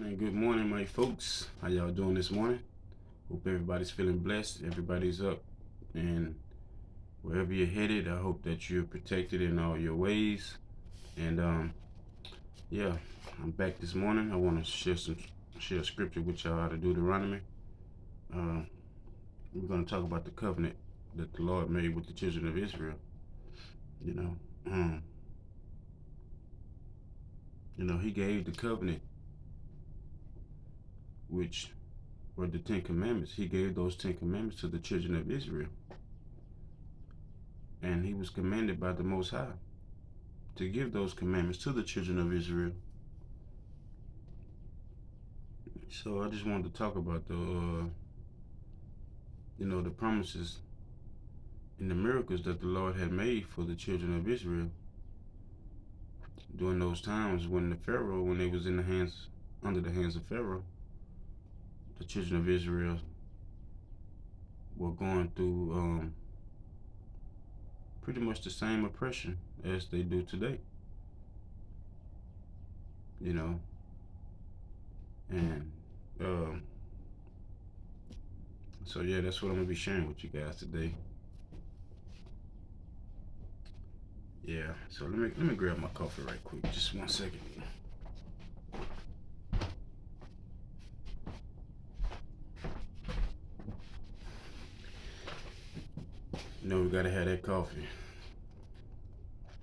And good morning, my folks. How y'all doing this morning? Hope everybody's feeling blessed. Everybody's up, and wherever you're headed, I hope that you're protected in all your ways. And yeah, I'm back this morning. I want to share scripture with y'all out of Deuteronomy. Uh, we're going to talk about the covenant that the Lord made with the children of Israel. You know, um, He gave the covenant, which were the Ten Commandments. He gave those Ten Commandments to the children of Israel, and He was commanded by the Most High to give those commandments to the children of Israel. So I just wanted to talk about the promises and the miracles that the Lord had made for the children of Israel during those times when they was under the hands of Pharaoh. The children of Israel were going through pretty much the same oppression as they do today. You know, and so yeah, that's what I'm gonna be sharing with you guys today. Yeah, so let me grab my coffee right quick. Just 1 second. We gotta have that coffee.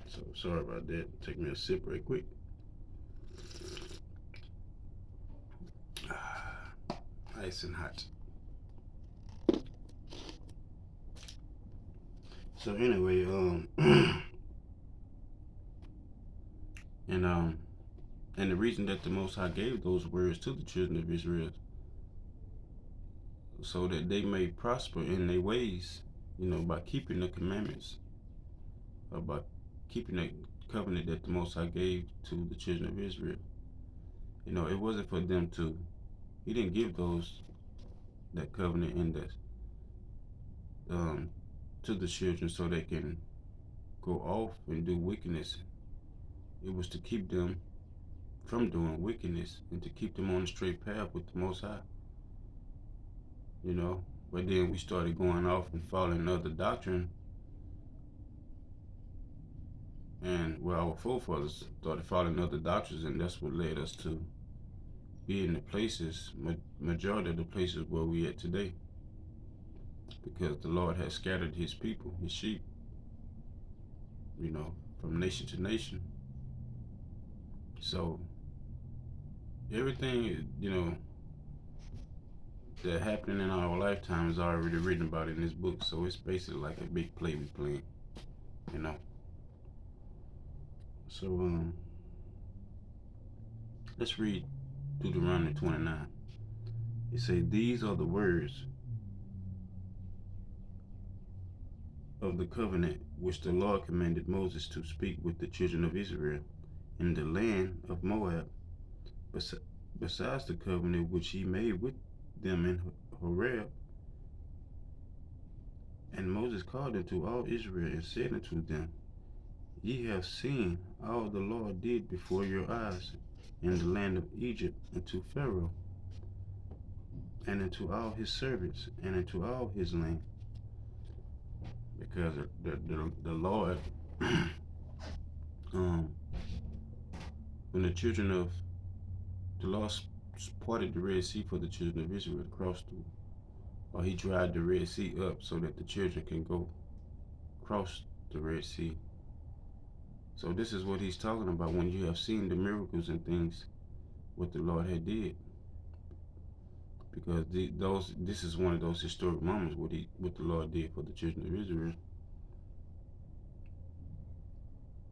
So sorry about that. Take me a sip right quick. Nice and hot. So anyway, and the reason that the Most High gave those words to the children of Israel, so that they may prosper in their ways, by keeping the commandments, by keeping the covenant that the Most High gave to the children of Israel. It wasn't for them to. He didn't give that covenant in to the children so they can go off and do wickedness. It was to keep them from doing wickedness and to keep them on the straight path with the Most High. But then we started going off and following other doctrine, and our forefathers started following other doctrines, and that's what led us to be in the places, majority of the places where we at today, because the Lord has scattered His people, His sheep, from nation to nation. So everything, that happening in our lifetime is already written about in this book. So it's basically like a big play we playing, So let's read Deuteronomy 29. It says, "These are the words of the covenant which the Lord commanded Moses to speak with the children of Israel in the land of Moab, besides the covenant which He made with them in Horeb. And Moses called unto all Israel and said unto them, Ye have seen all the Lord did before your eyes in the land of Egypt unto Pharaoh, and unto all his servants, and unto all his land." Because the Lord, when the Lord parted the Red Sea for the children of Israel to cross through, or He dried the Red Sea up so that the children can go cross the Red Sea. So this is what He's talking about when you have seen the miracles and things what the Lord had did, because this is one of those historic moments what the Lord did for the children of Israel.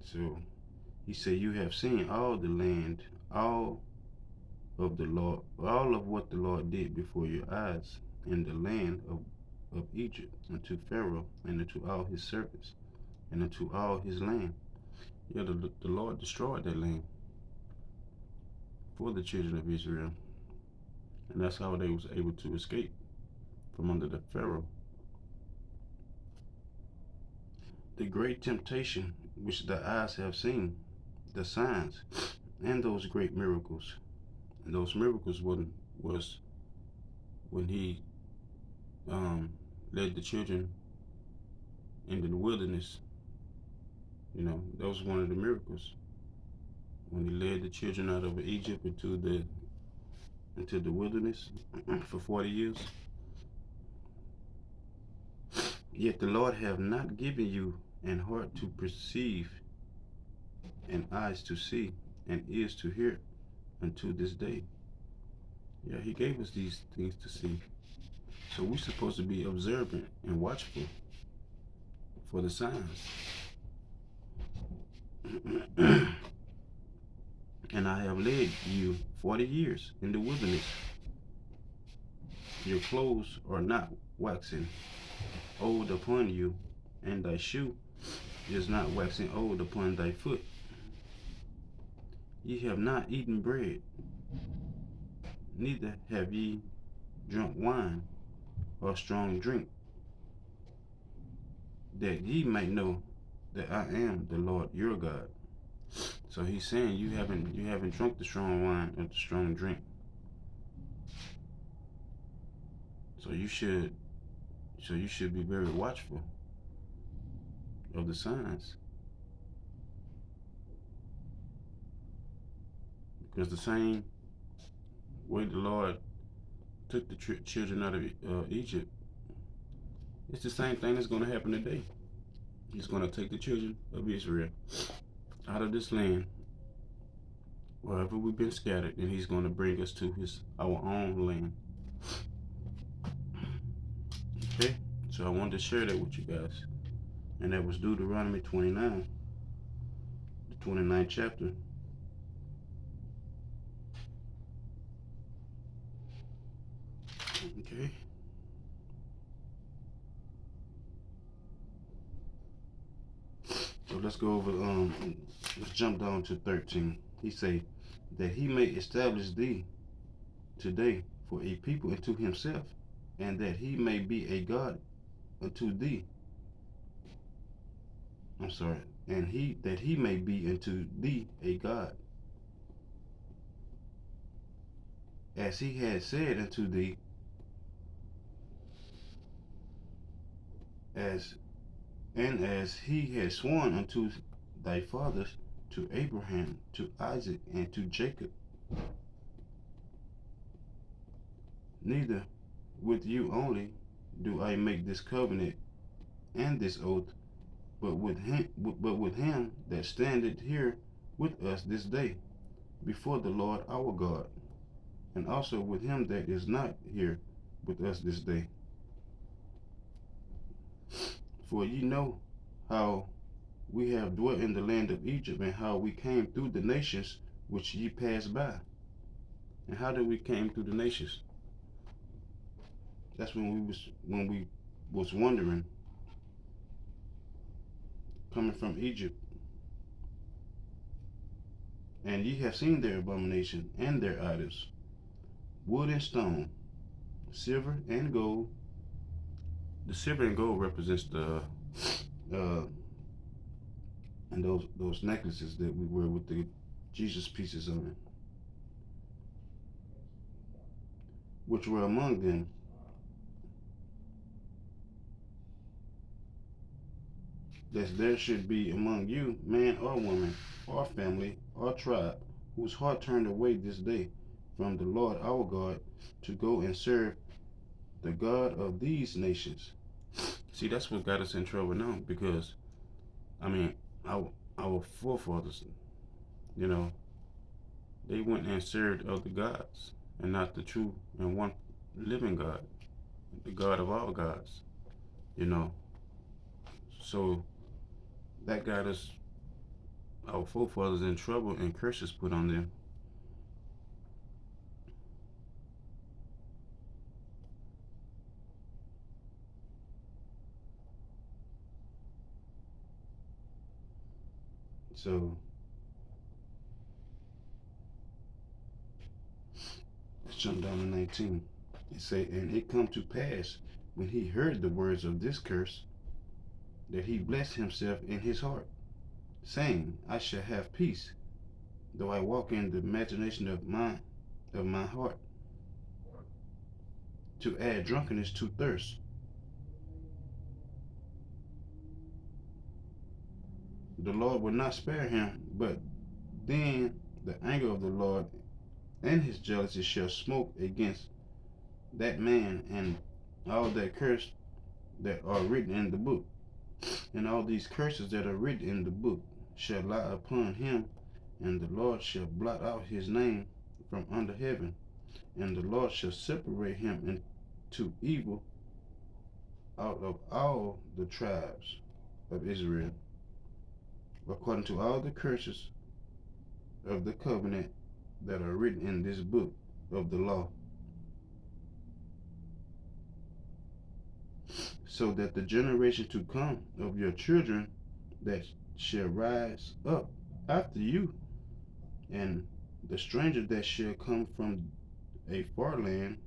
So He said, "You have seen all the land, all of what the Lord did before your eyes in the land of Egypt, unto Pharaoh, and unto all his servants, and unto all his land." Yeah, the Lord destroyed that land for the children of Israel, and that's how they was able to escape from under the Pharaoh. The great temptation which the eyes have seen, the signs, and those great miracles, And those miracles was when he um, led the children into the wilderness. That was one of the miracles when he led the children out of Egypt into the wilderness for 40 years. Yet the Lord have not given you an heart to perceive, and eyes to see, and ears to hear unto this day. Yeah, he gave us these things to see. So we're supposed to be observant and watchful for the signs. And I have led you 40 years in the wilderness. Your clothes are not waxing old upon you, and thy shoe is not waxing old upon thy foot. Ye have not eaten bread, neither have ye drunk wine or strong drink, that ye might know that I am the Lord your God. So he's saying you haven't drunk the strong wine or the strong drink. So you should be very watchful of the signs. Because the same way the Lord took the children out of Egypt, it's the same thing that's going to happen today. He's going to take the children of Israel out of this land, wherever we've been scattered, and he's going to bring us to our own land. Okay, so I wanted to share that with you guys, and that was Deuteronomy 29, the 29th chapter. Okay. So let's go over, let's jump down to 13. He say, that he may establish thee today for a people unto himself, and that he may be a God unto thee. I'm sorry, and that he may be unto thee a God, as he had said unto thee, as he had sworn unto thy fathers, to Abraham, to Isaac, and to Jacob. Neither with you only do I make this covenant and this oath, but with him that standeth here with us this day before the Lord our God, and also with him that is not here with us this day. For ye know how we have dwelt in the land of Egypt, and how we came through the nations which ye passed by. And how did we came through the nations? That's when we was wandering, coming from Egypt. And ye have seen their abomination and their idols, wood and stone, silver and gold. The silver and gold represents the and those necklaces that we wear with the Jesus pieces on it, which were among them. That there should be among you man or woman or family or tribe whose heart turned away this day from the Lord our God to go and serve the God of these nations. See, that's what got us in trouble now, because I mean, our forefathers, they went and served other gods and not the true and one living God, the God of all gods. So that got us, our forefathers, in trouble, and curses put on them. So let's jump down to 19. It say, and it come to pass when he heard the words of this curse, that he blessed himself in his heart, saying, I shall have peace, though I walk in the imagination of mine, of my heart, to add drunkenness to thirst. The Lord will not spare him, but then the anger of the Lord and his jealousy shall smoke against that man and all that curse that are written in the book. And all these curses that are written in the book shall lie upon him, and the Lord shall blot out his name from under heaven, and the Lord shall separate him into evil out of all the tribes of Israel, according to all the curses of the covenant that are written in this book of the law, so that the generation to come of your children that shall rise up after you, and the stranger that shall come from a far land,